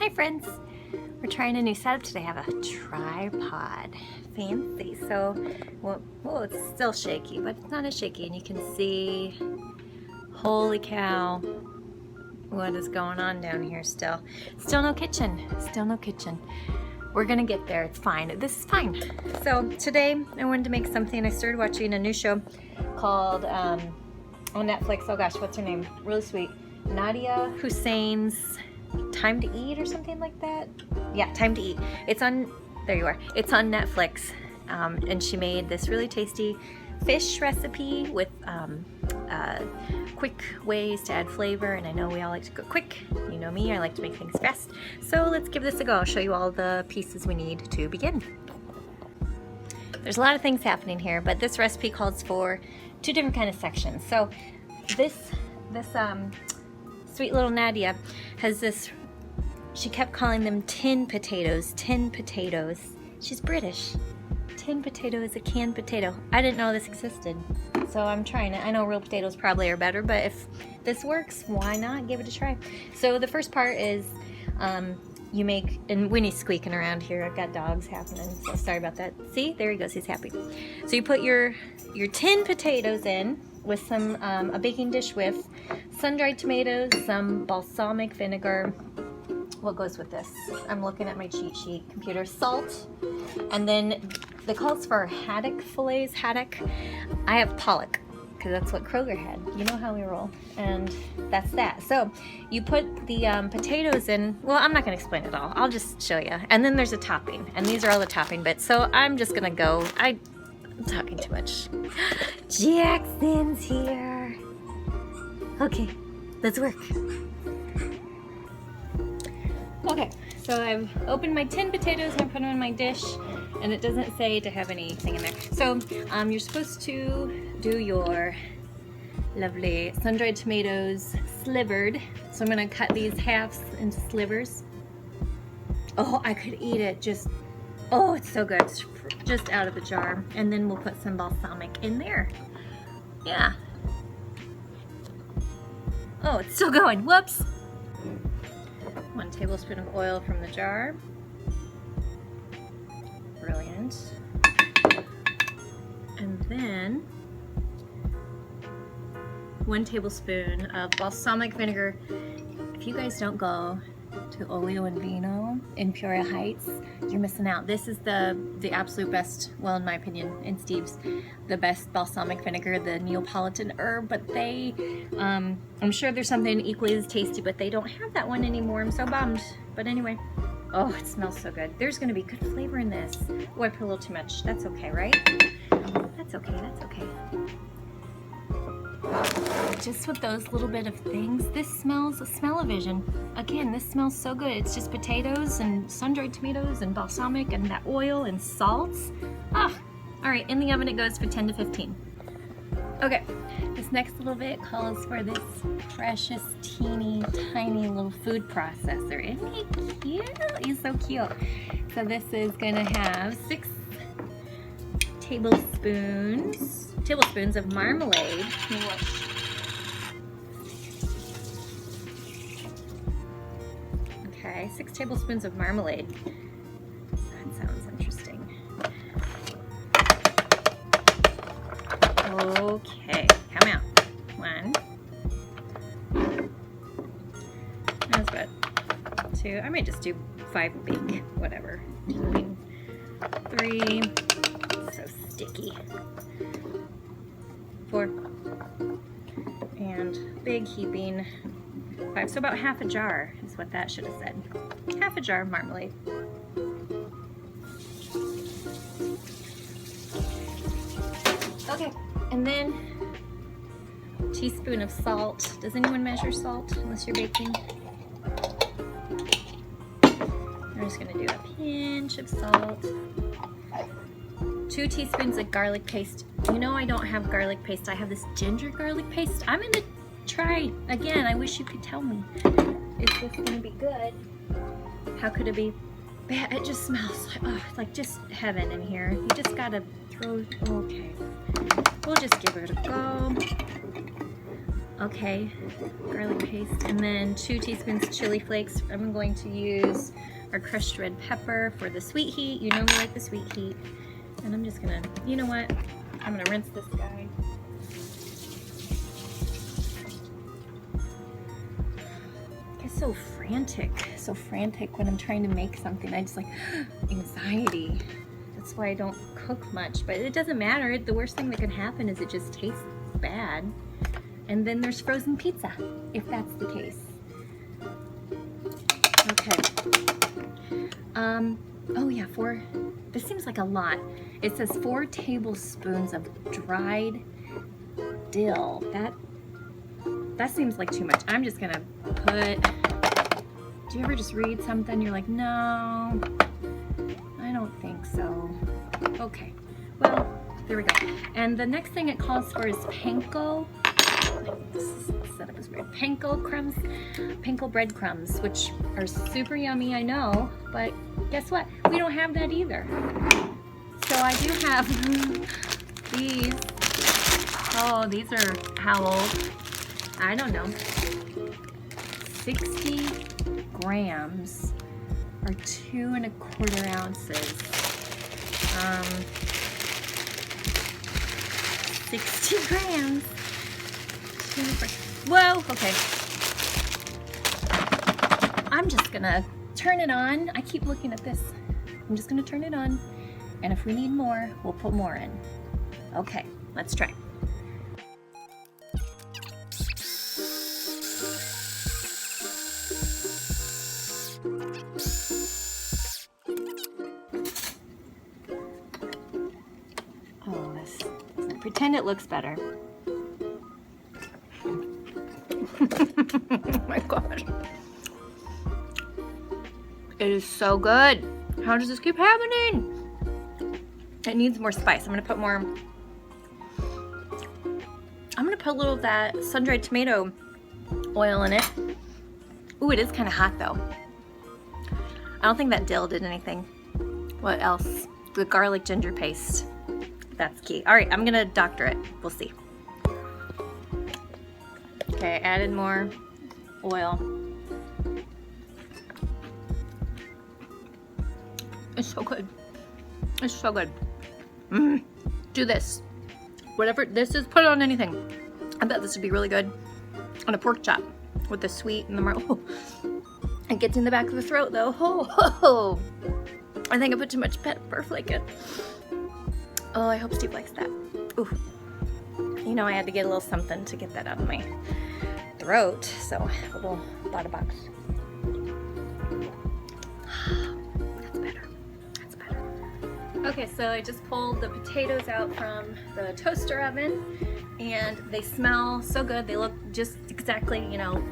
Hi friends! We're trying a new setup today. I have a tripod. Fancy. So, well, it's still shaky, but it's not as shaky. And you can see, holy cow, what is going on down here still. Still no kitchen. Still no kitchen. We're gonna get there. It's fine. This is fine. So today I wanted to make something. I started watching a new show called on Netflix. Oh gosh, what's her name? Really sweet. Nadiya Hussein's Time to Eat or something like that. Yeah, Time to Eat. It's on, there you are. It's on Netflix. And she made this really tasty fish recipe with quick ways to add flavor. And I know we all like to go quick. You know me, I like to make things fast. So let's give this a go. I'll show you all the pieces we need to begin. There's a lot of things happening here, but this recipe calls for two different kind of sections. So this sweet little Nadiya has this, she kept calling them tin potatoes, tin potatoes. She's British. Tin potato is a canned potato. I didn't know this existed, so I'm trying it. I know real potatoes probably are better, but if this works, why not give it a try? So the first part is you make, and Winnie's squeaking around here. I've got dogs happening, so sorry about that. See, there he goes, he's happy. So you put your tin potatoes in with some, a baking dish with sun-dried tomatoes, some balsamic vinegar. What goes with this? I'm looking at my cheat sheet computer. Salt, and then the calls for haddock fillets. Haddock. I have pollock because that's what Kroger had. You know how we roll, and that's that. So you put the potatoes in. Well, I'm not going to explain it all. I'll just show you. And then there's a topping, and these are all the topping bits. So I'm just gonna go. I'm talking too much. Jackson's here. Okay, let's work. Okay, so I've opened my tin potatoes and I put them in my dish, and it doesn't say to have anything in there. So you're supposed to do your lovely sun-dried tomatoes slivered. So I'm gonna cut these halves into slivers. Oh, I could eat it just, oh, it's so good. It's just out of the jar. And then we'll put some balsamic in there. Yeah. Oh, it's still going, whoops. 1 tablespoon of oil from the jar. Brilliant. And then 1 tablespoon of balsamic vinegar. If you guys don't go to Olio and Vino in Peoria Heights, you're missing out. This is the absolute best, well, in my opinion, and Steve's, the best balsamic vinegar, the Neapolitan herb, but they, I'm sure there's something equally as tasty, but they don't have that one anymore. I'm so bummed. But anyway, oh, it smells so good. There's gonna be good flavor in this. Oh, I put a little too much. That's okay, right? That's okay, that's okay. Just with those little bit of things, this smells a smell-o-vision. Again, this smells so good. It's just potatoes and sun-dried tomatoes and balsamic and that oil and salts. Ah, all right, in the oven it goes for 10 to 15. Okay, this next little bit calls for this precious, teeny, tiny little food processor. Isn't he cute? He's so cute. So this is gonna have 6 tablespoons of marmalade. Okay, 6 tablespoons of marmalade. That sounds interesting. Okay, come out. 1. That's good. 2. I might just do 5 big, whatever. 3. So sticky. 4. And big heaping 5. So about half a jar is what that should have said. Half a jar of marmalade. Okay, and then a teaspoon of salt. Does anyone measure salt unless you're baking? I'm just gonna do a pinch of salt. 2 teaspoons of garlic paste. You know I don't have garlic paste. I have this ginger garlic paste. I'm gonna try again. I wish you could tell me. Is this gonna be good? How could it be bad? It just smells like, oh, like just heaven in here. You just gotta throw, okay. We'll just give it a go. Okay, garlic paste, and then 2 teaspoons chili flakes. I'm going to use our crushed red pepper for the sweet heat. You know we like the sweet heat. And I'm just gonna, you know what? I'm gonna rinse this guy. It's so frantic when I'm trying to make something. I just like anxiety. That's why I don't cook much, but it doesn't matter. The worst thing that could happen is it just tastes bad. And then there's frozen pizza, if that's the case. Okay. Oh yeah, this seems like a lot. It says 4 tablespoons of dried dill. That seems like too much. I'm just gonna put, do you ever just read something, you're like, no, I don't think so. Okay, well, there we go. And the next thing it calls for is panko. This setup is weird. Panko breadcrumbs, which are super yummy, I know, but guess what? We don't have that either. So I do have these. Oh, these are how old? I don't know. 60 grams or 2 1/4 ounces. 60 grams. Whoa, okay. I'm just gonna turn it on. I keep looking at this. I'm just gonna turn it on, and if we need more, we'll put more in. Okay, let's try. Oh, pretend it looks better. Oh my gosh. It is so good. How does this keep happening? It needs more spice. I'm gonna put a little of that sun-dried tomato oil in it. Ooh, it is kind of hot though. I don't think that dill did anything. What else? The garlic ginger paste. That's key. All right, I'm gonna doctor it. We'll see. Okay, added more oil. It's so good. It's so good. Do this. Whatever this is, put it on anything. I bet this would be really good on a pork chop with the sweet and the marmalade. Oh. It gets in the back of the throat though. Oh. I think I put too much pepper flake in. Oh, I hope Steve likes that. Ooh. You know I had to get a little something to get that out of my throat, so a little bada box. That's better. That's better. Okay, so I just pulled the potatoes out from the toaster oven, and they smell so good. They look just exactly, you know,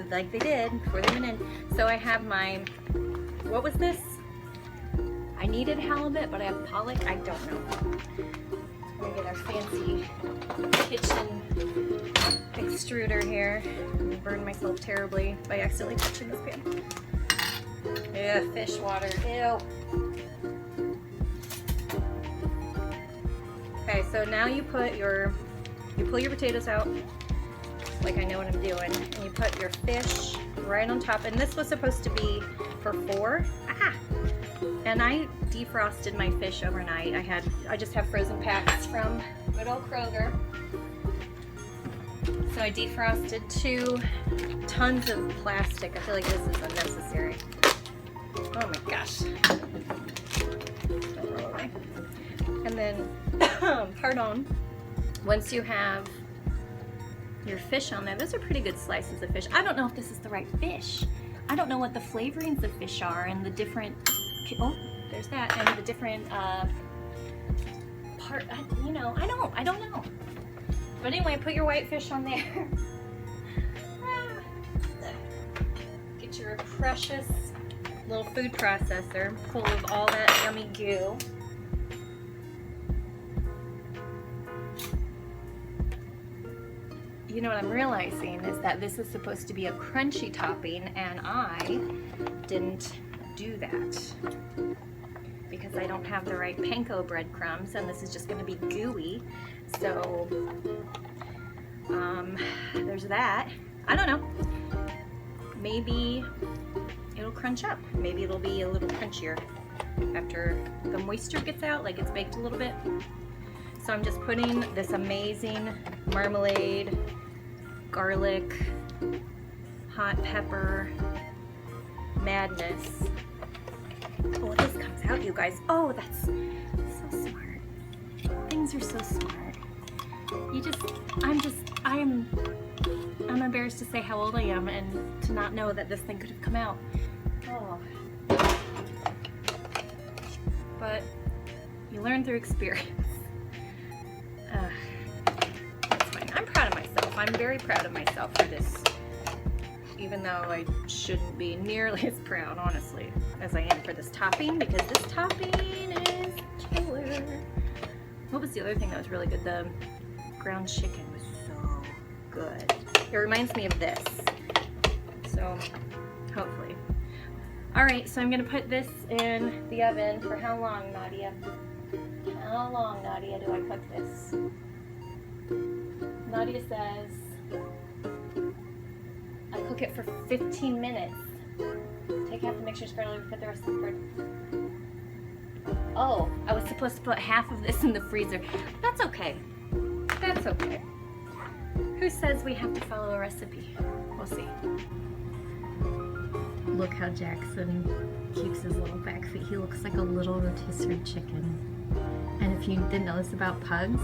like they did before they went in. So I have my, what was this? I needed halibut, but I have pollock. I don't know. We're gonna get our fancy kitchen extruder here. I burned myself terribly by accidentally touching this pan. Yeah, fish water. Ew. Okay, so now you pull your potatoes out, like I know what I'm doing, and you put your fish right on top. And this was supposed to be for 4. And I defrosted my fish overnight. I just have frozen packs from good old Kroger. So I defrosted 2 tons of plastic. I feel like this is unnecessary. Oh my gosh. Don't roll away. And then, pardon, once you have your fish on there, those are pretty good slices of fish. I don't know if this is the right fish. I don't know what the flavorings of fish are and the different, oh, there's that, and the different you know, I don't know. But anyway, put your white fish on there. Get your precious little food processor full of all that yummy goo. You know what I'm realizing is that this is supposed to be a crunchy topping, and I didn't do that because I don't have the right panko breadcrumbs, and this is just going to be gooey. So There's that. I don't know. Maybe it'll crunch up. Maybe it'll be a little crunchier after the moisture gets out, like it's baked a little bit. So I'm just putting this amazing marmalade, garlic, hot pepper madness. Oh, this comes out, you guys. Oh, that's so smart. Things are so smart. I'm embarrassed to say how old I am and to not know that this thing could have come out. Oh. But you learn through experience. That's fine. I'm proud of myself. I'm very proud of myself for this. Even though I shouldn't be nearly as proud, honestly, as I am for this topping, because this topping is killer. What was the other thing that was really good? The ground chicken was so good. It reminds me of this. So, hopefully. Alright, so I'm going to put this in the oven for how long, Nadiya? How long, Nadiya, do I cook this? Nadiya says I cook it for 15 minutes. Take half the mixture, spread it over, put the rest in the fridge. Oh, I was supposed to put half of this in the freezer. That's okay. That's okay. Who says we have to follow a recipe? We'll see. Look how Jackson keeps his little back feet. He looks like a little rotisserie chicken. And if you didn't know this about pugs,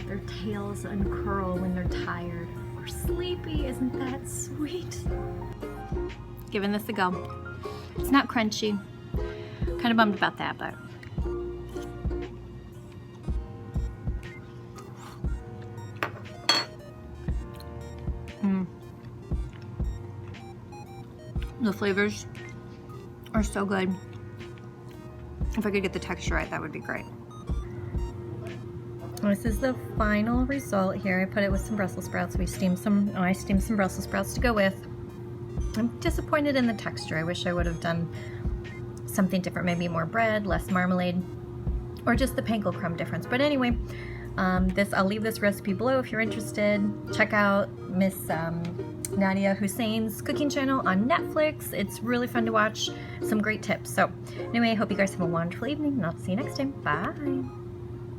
their tails uncurl when they're tired or sleepy. Isn't that sweet? Giving this a go. It's not crunchy. Kind of bummed about that, but the flavors are so good. If I could get the texture right, that would be great. This is the final result here. I put it with some Brussels sprouts. I steamed some Brussels sprouts to go with. I'm disappointed in the texture. I wish I would have done something different, maybe more bread, less marmalade, or just the panko crumb difference. But anyway, I'll leave this recipe below if you're interested. Check out Miss Nadiya Hussein's cooking channel on Netflix. It's really fun to watch. Some great tips. So anyway, I hope you guys have a wonderful evening, and I'll see you next time. Bye.